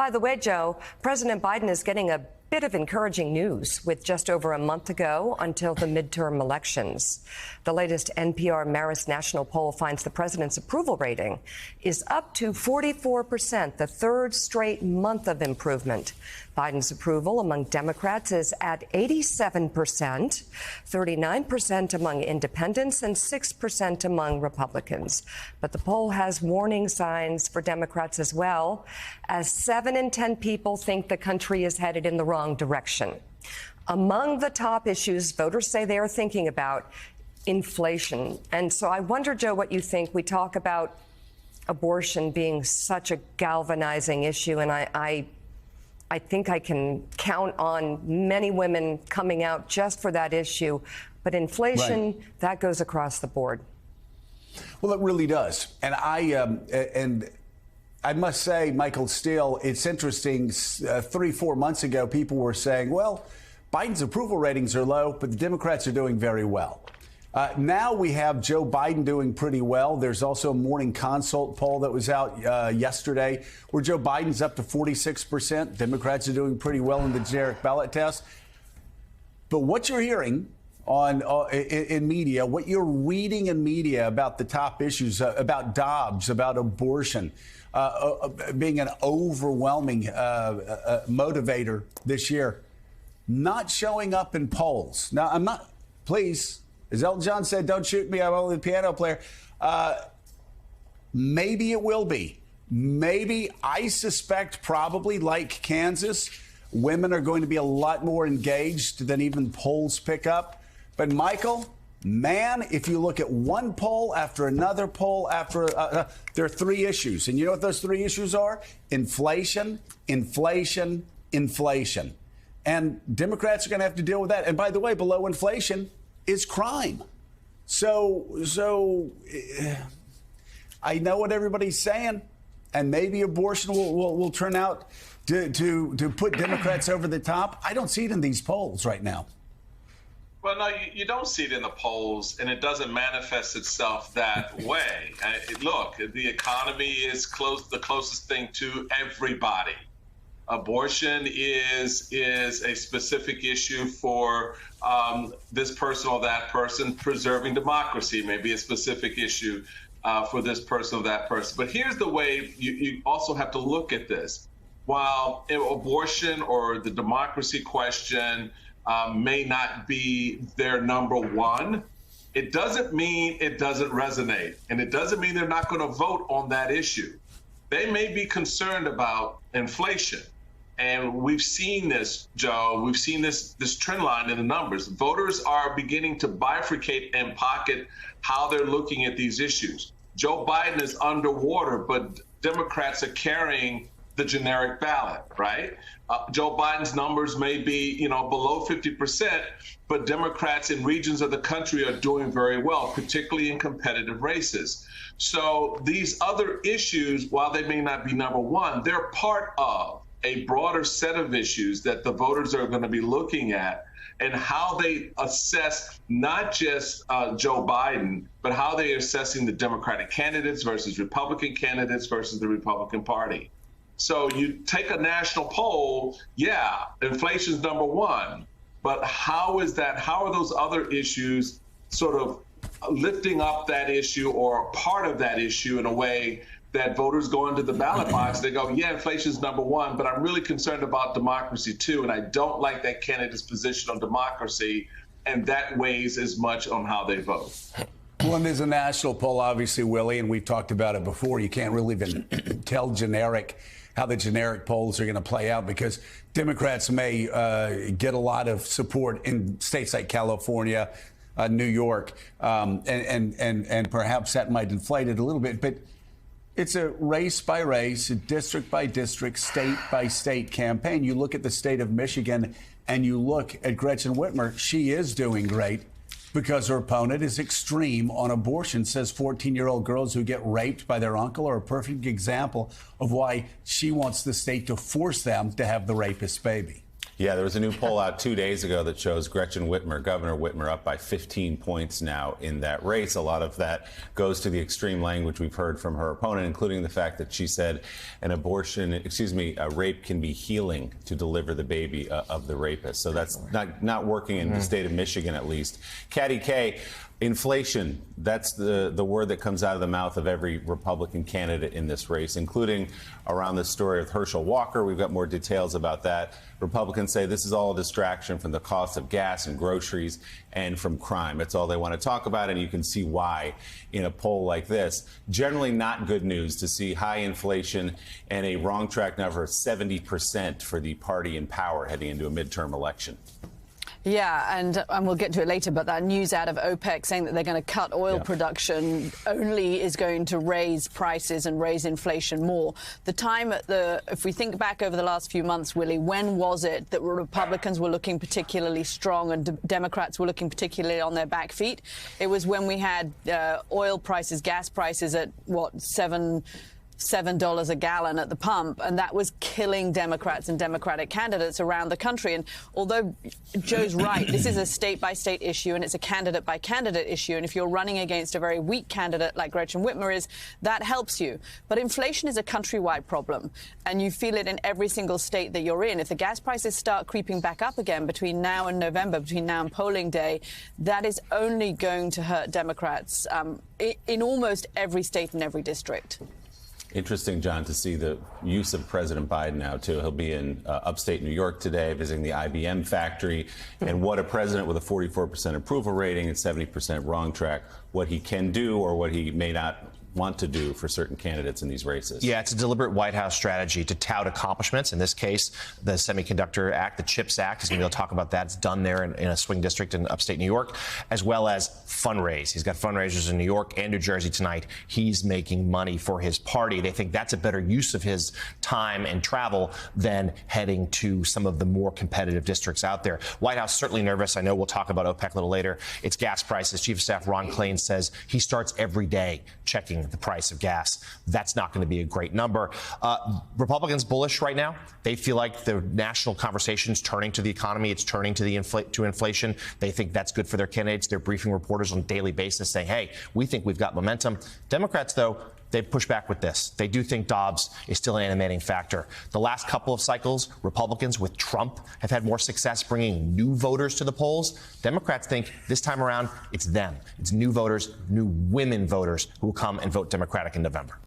By the way, Joe, President Biden is getting a bit of encouraging news with just over a month ago until the midterm elections. The latest NPR Marist National poll finds the president's approval rating is up to 44%, the third straight month of improvement. Biden's approval among Democrats is at 87%, 39% among independents, and 6% among Republicans. But the poll has warning signs for Democrats as well, as 7 in 10 people think the country is headed in the wrong direction. Among the top issues voters say they are thinking about, inflation. And so I wonder, Joe, what you think. We talk about abortion being such a galvanizing issue, and I think I can count on many women coming out just for that issue. But inflation, right, that goes across the board. Well, it really does. And I must say, Michael Steele, it's interesting. 3-4 months ago, people were saying, well, Biden's approval ratings are low, but the Democrats are doing very well. Now we have Joe Biden doing pretty well. There's also a Morning Consult poll that was out yesterday where Joe Biden's up to 46%. Democrats are doing pretty well in the generic ballot test. But what you're hearing in media, what you're reading in media about the top issues, about Dobbs, about abortion, being an overwhelming motivator this year, not showing up in polls. Now, I'm not, please, as Elton John said, don't shoot me, I'm only the piano player. Maybe it will be. Maybe, I suspect, probably like Kansas, women are going to be a lot more engaged than even polls pick up. But, Michael, man, if you look at one poll after another poll after, there are 3 issues. And you know what those 3 issues are? Inflation, inflation, inflation. And Democrats are going to have to deal with that. And by the way, below inflation is crime. So I know what everybody's saying, and maybe abortion will turn out to put Democrats over the top. I don't see it in these polls right now. Well, no, you don't see it in the polls, and it doesn't manifest itself that way. Look, the economy is the closest thing to everybody. Abortion is a specific issue for this person or that person. Preserving democracy may be a specific issue for this person or that person. But here's the way you also have to look at this. While abortion or the democracy question may not be their number one, it doesn't mean it doesn't resonate. And it doesn't mean they're not going to vote on that issue. They may be concerned about inflation. And we've seen this, Joe. We've seen this trend line in the numbers. Voters are beginning to bifurcate and pocket how they're looking at these issues. Joe Biden is underwater, but Democrats are carrying the generic ballot, right? Joe Biden's numbers may be, below 50%, but Democrats in regions of the country are doing very well, particularly in competitive races. So these other issues, while they may not be number one, they're part of a broader set of issues that the voters are going to be looking at, and how they assess not just Joe Biden, but how they are assessing the Democratic candidates versus Republican candidates versus the Republican Party. So you take a national poll, yeah, inflation's number one, but how is that? How are those other issues sort of lifting up that issue or part of that issue in a way that voters go into the ballot box, they go, yeah, inflation's number one, but I'm really concerned about democracy too, and I don't like that candidate's position on democracy, and that weighs as much on how they vote. Well, and there's a national poll, obviously, Willie, and we've talked about it before. You can't really even tell how the generic polls are going to play out, because Democrats may get a lot of support in states like California, New York, and perhaps that might inflate it a little bit. But it's a race by race, a district by district, state by state campaign. You look at the state of Michigan and you look at Gretchen Whitmer. She is doing great because her opponent is extreme on abortion, says 14-year-old girls who get raped by their uncle are a perfect example of why she wants the state to force them to have the rapist baby. Yeah, there was a new poll out 2 days ago that shows Gretchen Whitmer, Governor Whitmer, up by 15 points now in that race. A lot of that goes to the extreme language we've heard from her opponent, including the fact that she said a rape can be healing to deliver the baby of the rapist. So that's not working in the state of Michigan, at least. Katty Kay, inflation, that's the word that comes out of the mouth of every Republican candidate in this race, including around the story of Herschel Walker. We've got more details about that. Republicans say this is all a distraction from the cost of gas and groceries and from crime. That's all they want to talk about, and you can see why in a poll like this. Generally not good news to see high inflation and a wrong track number of 70% for the party in power heading into a midterm election. Yeah, and we'll get to it later, but that news out of OPEC saying that they're going to cut oil production only is going to raise prices and raise inflation more. If we think back over the last few months, Willie, when was it that Republicans were looking particularly strong and Democrats were looking particularly on their back feet? It was when we had oil prices, gas prices at, $7 a gallon at the pump, and that was killing Democrats and Democratic candidates around the country. And although Joe's right, this is a state-by-state issue and it's a candidate-by-candidate issue, and if you're running against a very weak candidate like Gretchen Whitmer is, that helps you. But inflation is a countrywide problem, and you feel it in every single state that you're in. If the gas prices start creeping back up again between now and November, between now and polling day, that is only going to hurt Democrats in almost every state and every district. Interesting, John, to see the use of President Biden now, too. He'll be in upstate New York today, visiting the IBM factory. And what a president with a 44% approval rating and 70% wrong track, what he can do or what he may not want to do for certain candidates in these races. Yeah, it's a deliberate White House strategy to tout accomplishments. In this case, the Semiconductor Act, the CHIPS Act, he's going to be able to talk about that. It's done there in a swing district in upstate New York, as well as fundraise. He's got fundraisers in New York and New Jersey tonight. He's making money for his party. They think that's a better use of his time and travel than heading to some of the more competitive districts out there. White House certainly nervous. I know we'll talk about OPEC a little later. It's gas prices. Chief of Staff Ron Klain says he starts every day checking the price of gas. That's not going to be a great number. Republicans bullish right now. They feel like the national conversation's turning to the economy. It's turning to inflation. They think that's good for their candidates. They're briefing reporters on a daily basis saying, hey, we think we've got momentum. Democrats, though, they push back with this. They do think Dobbs is still an animating factor. The last couple of cycles, Republicans with Trump have had more success bringing new voters to the polls. Democrats think this time around, it's them. It's new voters, new women voters who will come and vote Democratic in November.